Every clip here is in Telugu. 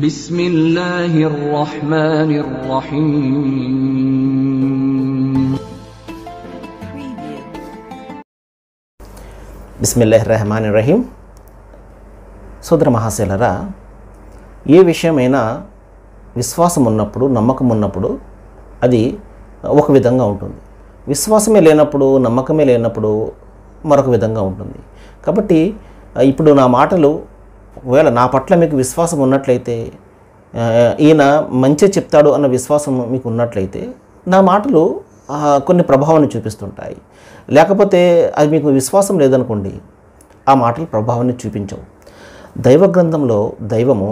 బిస్మిల్లాహిర్రహ్మానిర్రహీం. బిస్మిల్లాహిర్రహ్మానిర్రహీం. సోదర మహాశయులారా, ఏ విషయమైనా విశ్వాసం ఉన్నప్పుడు, నమ్మకం ఉన్నప్పుడు అది ఒక విధంగా ఉంటుంది. విశ్వాసమే లేనప్పుడు, నమ్మకమే లేనప్పుడు మరొక విధంగా ఉంటుంది. కాబట్టి ఇప్పుడు నా మాటలు ఒకవేళ నా పట్ల మీకు విశ్వాసం ఉన్నట్లయితే, ఈయన మంచి చెప్తాడు అన్న విశ్వాసం మీకు ఉన్నట్లయితే నా మాటలు కొన్ని ప్రభావాన్ని చూపిస్తుంటాయి. లేకపోతే అది మీకు విశ్వాసం లేదనుకోండి, ఆ మాటలు ప్రభావాన్ని చూపించవు. దైవ గ్రంథంలో దైవము,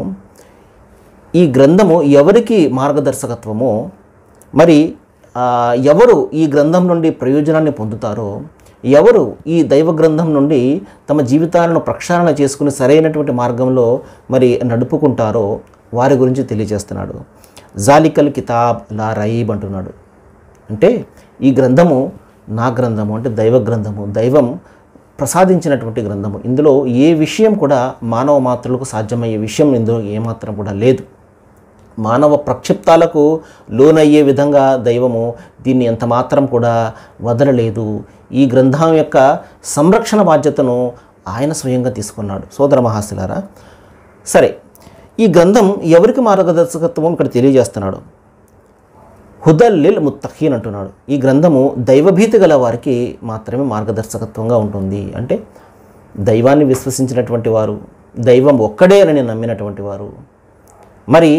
ఈ గ్రంథము ఎవరికి మార్గదర్శకత్వమో, మరి ఎవరు ఈ గ్రంథం నుండి ప్రయోజనాన్ని పొందుతారో, ఎవరు ఈ దైవ గ్రంథం నుండి తమ జీవితాలను ప్రక్షాళన చేసుకుని సరైనటువంటి మార్గంలో మరి నడుపుకుంటారో వారి గురించి తెలియజేస్తున్నాడు. జాలికల్ కితాబ్ లా రైబ్ అంటున్నాడు. అంటే ఈ గ్రంథము నా గ్రంథము, అంటే దైవ గ్రంథము, దైవం ప్రసాదించినటువంటి గ్రంథము. ఇందులో ఏ విషయం కూడా మానవ మాత్రులకు సాధ్యమయ్యే విషయం ఇందులో ఏమాత్రం కూడా లేదు. మానవ ప్రక్షిప్తాలకు లోనయ్యే విధంగా దైవము దీన్ని ఎంత మాత్రం కూడా వదలలేదు. ఈ గ్రంథం యొక్క సంరక్షణ బాధ్యతను ఆయన స్వయంగా తీసుకున్నాడు. సోదర మహాశయులారా, సరే, ఈ గ్రంథం ఎవరికి మార్గదర్శకత్వం ఇక్కడ తెలియజేస్తున్నాడు. హుదల్లిల్ ముత్తఖీన్ అంటున్నాడు. ఈ గ్రంథము దైవభీతి గల వారికి మాత్రమే మార్గదర్శకత్వంగా ఉంటుంది. అంటే దైవాన్ని విశ్వసించినటువంటి వారు, దైవం ఒక్కడే అని నమ్మినటువంటి వారు, మరి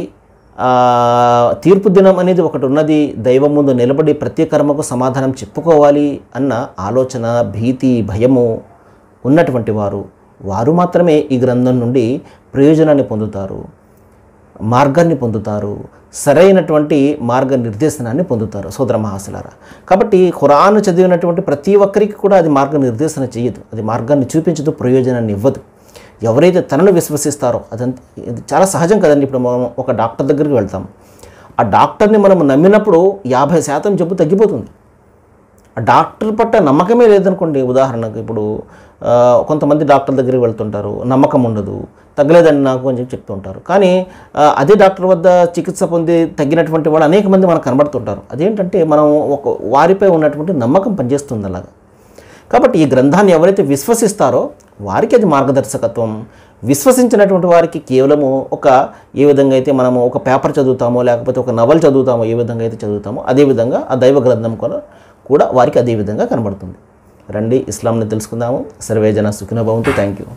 తీర్పు దినం అనేది ఒకటి ఉన్నది, దైవం ముందు నిలబడి ప్రతి కర్మకు సమాధానం చెప్పుకోవాలి అన్న ఆలోచన, భీతి, భయము ఉన్నటువంటి వారు మాత్రమే ఈ గ్రంథం నుండి ప్రయోజనాన్ని పొందుతారు, మార్గాన్ని పొందుతారు, సరైనటువంటి మార్గ నిర్దేశనాన్ని పొందుతారు. సోదర మహాశయులారా, కాబట్టి ఖురాన్ చదివినటువంటి ప్రతి ఒక్కరికి కూడా అది మార్గ నిర్దేశన చేయదు, అది మార్గాన్ని చూపించదు, ప్రయోజనాన్ని ఇవ్వదు. ఎవరైతే తనను విశ్వసిస్తారో అదంతా ఇది చాలా సహజం కదండి. ఇప్పుడు మనం ఒక డాక్టర్ దగ్గరికి వెళ్తాం, ఆ డాక్టర్ని మనం నమ్మినప్పుడు 50% జబ్బు తగ్గిపోతుంది. ఆ డాక్టర్ పట్ల నమ్మకమే లేదనుకోండి, ఉదాహరణకు ఇప్పుడు కొంతమంది డాక్టర్ దగ్గరికి వెళ్తుంటారు, నమ్మకం ఉండదు, తగ్గలేదని నాకు అని చెప్తూ ఉంటారు. కానీ అదే డాక్టర్ వద్ద చికిత్స పొంది తగ్గినటువంటి వాళ్ళు అనేక మంది మనకు కనబడుతుంటారు. అదేంటంటే మనం వారిపై ఉన్నటువంటి నమ్మకం పనిచేస్తుంది అలాగా. కాబట్టి ఈ గ్రంథాన్ని ఎవరైతే విశ్వసిస్తారో వారికి అది మార్గదర్శకత్వం. విశ్వసించినటువంటి వారికి కేవలము ఏ విధంగా అయితే మనము ఒక పేపర్ చదువుతామో, లేకపోతే ఒక నవల్ చదువుతామో, ఏ విధంగా అయితే చదువుతామో అదేవిధంగా ఆ దైవ గ్రంథం కూడా వారికి అదే విధంగా కనబడుతుంది. రండి, ఇస్లాంని తెలుసుకుందాము. సర్వేజన సుఖినో భవంతు. Thank you.